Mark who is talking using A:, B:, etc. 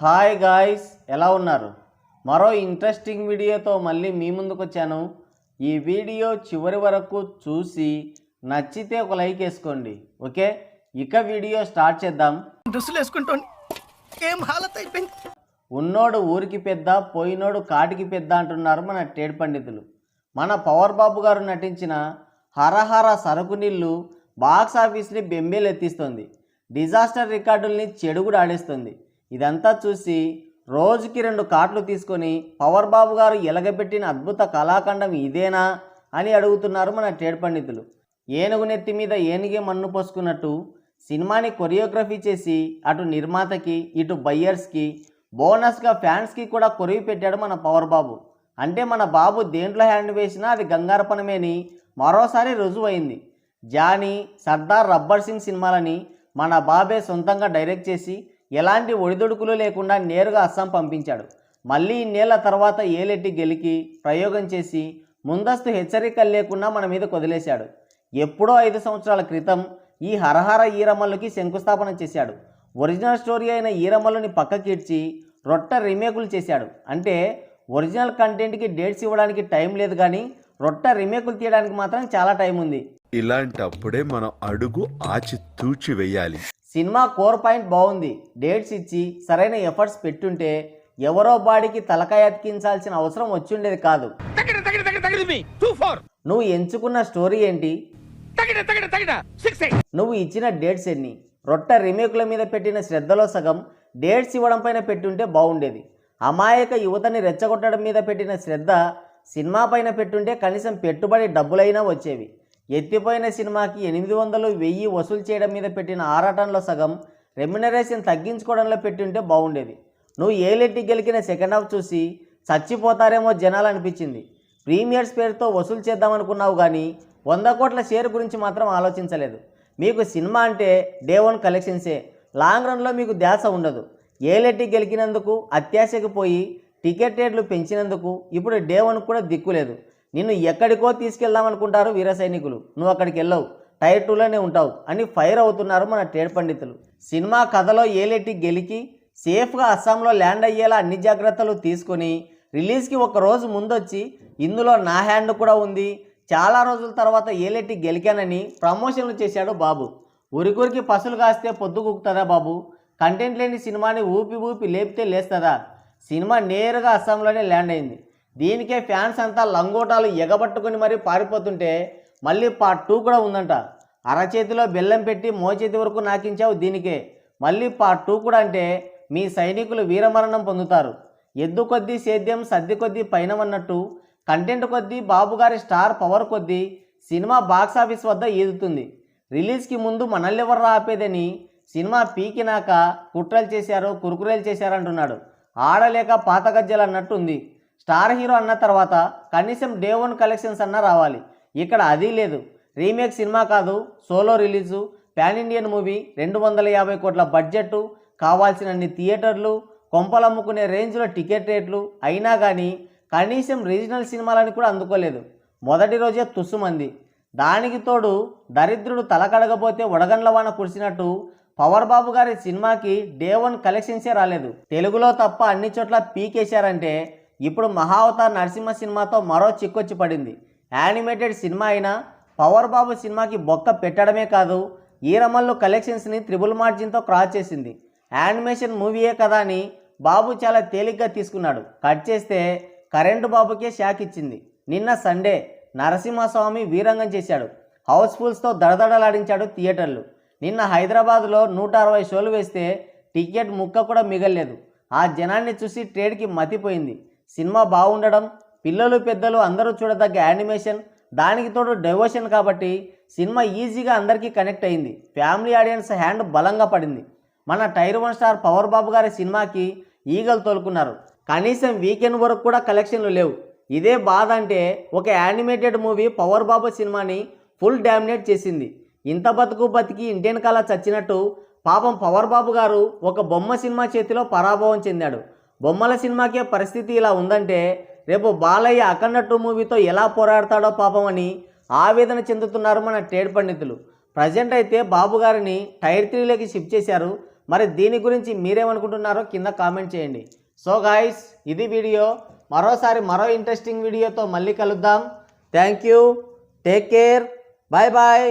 A: Hi guys, ఎలా ఉన్నారు? మరో ఇంట్రెస్టింగ్ వీడియోతో మళ్ళీ మీ ముందుకు వచ్చాను. ఈ వీడియో చివరి వరకు చూసి నచ్చితే ఒక లైక్ వేసుకోండి. ఓకే, ఇక వీడియో స్టార్ట్ చేద్దాం.
B: డ్రెస్సులు వేసుకుంటాను ఏం హాలత్ అయిపోయింది.
A: ఉన్నోడు ఊరికి పెద్ద, పోయినోడు కాటికి పెద్ద అంటున్నారు మన టేడ్ పండితులు. మన పవర్ బాబు గారు నటించిన హరహర సరుకు నీళ్ళు బాక్స్ ఆఫీస్ని బెంబేలెత్తిస్తుంది. డిజాస్టర్ రికార్డుల్ని చెడుగుడు ఆడేస్తుంది. ఇదంతా చూసి రోజుకి 2 కార్డులు తీసుకొని పవర్ బాబు గారు ఎలగబెట్టిన అద్భుత కళాఖండం ఇదేనా అని అడుగుతున్నారు మన టేడ్ పండితులు. ఏనుగు నెత్తి మీద ఏనుగే మన్ను పోసుకున్నట్టు సినిమాని కొరియోగ్రఫీ చేసి అటు నిర్మాతకి ఇటు బయ్యర్స్కి బోనస్గా ఫ్యాన్స్కి కూడా కొరివి పెట్టాడు మన పవర్ బాబు. అంటే మన బాబు దేంట్లో హ్యాండ్ వేసినా అది గంగారపణమేని మరోసారి రుజువైంది. జానీ, సర్దార్, రబ్బర్ సింగ్ సినిమాలని మన బాబే సొంతంగా డైరెక్ట్ చేసి ఎలాంటి ఒడిదుడుకులు లేకుండా నేరుగా అస్సాం పంపించాడు. మళ్ళీ ఇన్నేళ్ల తర్వాత ఏలెట్టి గెలికి ప్రయోగం చేసి ముందస్తు హెచ్చరికలు లేకుండా మన మీద వదిలేశాడు. ఎప్పుడో 5 సంవత్సరాల క్రితం ఈ హరహర ఈరమల్లుకి శంకుస్థాపన చేశాడు. ఒరిజినల్ స్టోరీ అయిన ఈరమల్లుని పక్కకిడ్చి రొట్ట రీమేకులు చేశాడు. అంటే ఒరిజినల్ కంటెంట్కి డేట్స్ ఇవ్వడానికి టైం లేదు, కానీ రొట్ట రీమేకులు తీయడానికి మాత్రం చాలా టైం ఉంది.
C: ఇలాంటప్పుడే మనం అడుగు ఆచి తూచి వెయ్యాలి.
A: సినిమా కోర్ పాయింట్ బాగుంది. డేట్స్ ఇచ్చి సరైన ఎఫర్ట్స్ పెట్టుంటే ఎవరో బాడీకి తలకాయ అతికించాల్సిన అవసరం వచ్చిండేది కాదు. నువ్వు ఎంచుకున్న స్టోరీ ఏంటి? నువ్వు ఇచ్చిన డేట్స్ ఎన్ని? రొట్ట రీమేకుల మీద పెట్టిన శ్రద్ధలో సగం డేట్స్ ఇవ్వడం పైన పెట్టుంటే బాగుండేది. అమాయక యువతని రెచ్చగొట్టడం మీద పెట్టిన శ్రద్ధ సినిమా పైన పెట్టుంటే కనీసం పెట్టుబడి డబ్బులైనా వచ్చేవి. ఎత్తిపోయిన సినిమాకి 800, 1000 వసూలు చేయడం మీద పెట్టిన ఆరాటంలో సగం రెమ్యునరేషన్ తగ్గించుకోవడంలో పెట్టుంటే బాగుండేది. నువ్వు ఏలెట్టి గెలికిన సెకండ్ హాఫ్ చూసి చచ్చిపోతారేమో జనాలు అనిపించింది. ప్రీమియర్స్ పేరుతో వసూలు చేద్దామనుకున్నావు, కానీ 100 కోట్ల షేర్ గురించి మాత్రం ఆలోచించలేదు. మీకు సినిమా అంటే డే 1 కలెక్షన్సే, లాంగ్ రన్లో మీకు ధ్యాస ఉండదు. ఏలెట్టి గెలికినందుకు అత్యాశకు పోయి టికెట్ రేట్లు పెంచినందుకు ఇప్పుడు డే 1 కూడా దిక్కులేదు. నిన్ను ఎక్కడికో తీసుకెళ్దామనుకుంటారు వీర సైనికులు, నువ్వు అక్కడికి వెళ్ళవు, టైర్ 2లోనే ఉంటావు అని ఫైర్ అవుతున్నారు మన టేడ్ పండితులు. సినిమా కథలో ఏలెట్టి గెలికి సేఫ్గా అస్సాంలో ల్యాండ్ అయ్యేలా అన్ని జాగ్రత్తలు తీసుకొని రిలీజ్కి 1 రోజు ముందొచ్చి ఇందులో నా హ్యాండ్ కూడా ఉంది, చాలా రోజుల తర్వాత ఏలెట్టి గెలికానని ప్రమోషన్లు చేశాడు బాబు. ఉరికురికి పసులు కాస్తే పొద్దుగుకుతుందా బాబు? కంటెంట్ లేని సినిమాని ఊపి ఊపి లేపితే లేస్తుందా? సినిమా నేరుగా అస్సాంలోనే ల్యాండ్ అయింది. దీనికే ఫ్యాన్స్ అంతా లంగోటాలు ఎగబట్టుకుని మరీ పారిపోతుంటే మళ్ళీ పార్ట్ 2 కూడా ఉందంట. అరచేతిలో బెల్లం పెట్టి మోచేతి వరకు నాకించావు దీనికే. మళ్ళీ పార్ట్ 2 కూడా అంటే మీ సైనికులు వీరమరణం పొందుతారు. ఎద్దు కొద్దీ సేద్యం, సర్ది కొద్దీ పైనమన్నట్టు కంటెంట్ కొద్దీ బాబుగారి స్టార్ పవర్ కొద్దీ సినిమా బాక్సాఫీస్ వద్ద ఈదుతుంది. రిలీజ్కి ముందు మనల్లెవర్రా ఆపేదని సినిమా పీకినాక కుట్రలు చేశారు, కురుకురేలు చేశారంటున్నాడు. ఆడలేక పాత గజ్జలు అన్నట్టు ఉంది. స్టార్ హీరో అన్న తర్వాత కనీసం డే 1 కలెక్షన్స్ అన్నా రావాలి. ఇక్కడ అది లేదు. రీమేక్ సినిమా కాదు, solo release, pan Indian movie, 250 కోట్ల బడ్జెట్, కావాల్సినన్ని థియేటర్లు, కొంపలమ్ముకునే రేంజ్లో టికెట్ రేట్లు అయినా కానీ కనీసం రీజనల్ సినిమాలని కూడా అందుకోలేదు. మొదటి రోజే తుస్సుమంది. దానికి తోడు దరిద్రుడు తలకడగపోతే వడగండ్ల వాన కురిసినట్టు పవర్ బాబు గారి సినిమాకి డే 1 కలెక్షన్సే రాలేదు. తెలుగులో తప్ప అన్ని చోట్ల పీకేశారంటే ఇప్పుడు మహావతార్ నరసింహ సినిమాతో మరో చిక్కొచ్చి పడింది. యానిమేటెడ్ సినిమా అయినా పవర్ బాబు సినిమాకి బొక్క పెట్టడమే కాదు, ఈరమల్లు కలెక్షన్స్ని త్రిబుల్ మార్జిన్తో క్రాస్ చేసింది. యానిమేషన్ మూవీయే కదా అని బాబు చాలా తేలిగ్గా తీసుకున్నాడు. కట్ చేస్తే కరెంటు బాబుకే షాక్ ఇచ్చింది. నిన్న సండే నరసింహస్వామి వీరంగం చేశాడు. హౌస్ఫుల్స్తో దడదడలాడించాడు థియేటర్లు. నిన్న హైదరాబాద్లో 160 షోలు వేస్తే టికెట్ ముక్క కూడా మిగల్లేదు. ఆ జనాన్ని చూసి ట్రేడ్కి మతిపోయింది. సినిమా బాగుండడం, పిల్లలు పెద్దలు అందరూ చూడదగ్గ యానిమేషన్, దానికి తోడు డెవోషన్ కాబట్టి సినిమా ఈజీగా అందరికీ కనెక్ట్ అయింది. ఫ్యామిలీ ఆడియన్స్ హ్యాండ్ బలంగా పడింది. మన టైర్ 1 స్టార్ పవర్ బాబు గారి సినిమాకి ఈగలు తోలుకున్నారు. కనీసం వీకెండ్ వరకు కూడా కలెక్షన్లు లేవు. ఇదే బాధ అంటే ఒక యానిమేటెడ్ మూవీ పవర్ బాబు సినిమాని ఫుల్ డామినేట్ చేసింది. ఇంత బతుకు బతికి ఇంటెనకాల చచ్చినట్టు పాపం పవర్ బాబు గారు ఒక బొమ్మ సినిమా చేతిలో పరాభవం చెందాడు. బొమ్మల సినిమాకే పరిస్థితి ఇలా ఉందంటే రేపు బాలయ్య అఖండ 2 మూవీతో ఎలా పోరాడతాడో పాపం అని ఆవేదన చెందుతున్నారు మన టేడ్ పండితులు. ప్రజెంట్ అయితే బాబు గారిని టైర్ 3లోకి షిఫ్ట్ చేశారు. మరి దీని గురించి మీరేమనుకుంటున్నారో కింద కామెంట్ చేయండి. సో గాయ్స్, ఇది వీడియో. మరోసారి మరో ఇంట్రెస్టింగ్ వీడియోతో మళ్ళీ కలుద్దాం. Thank you, take care, bye bye.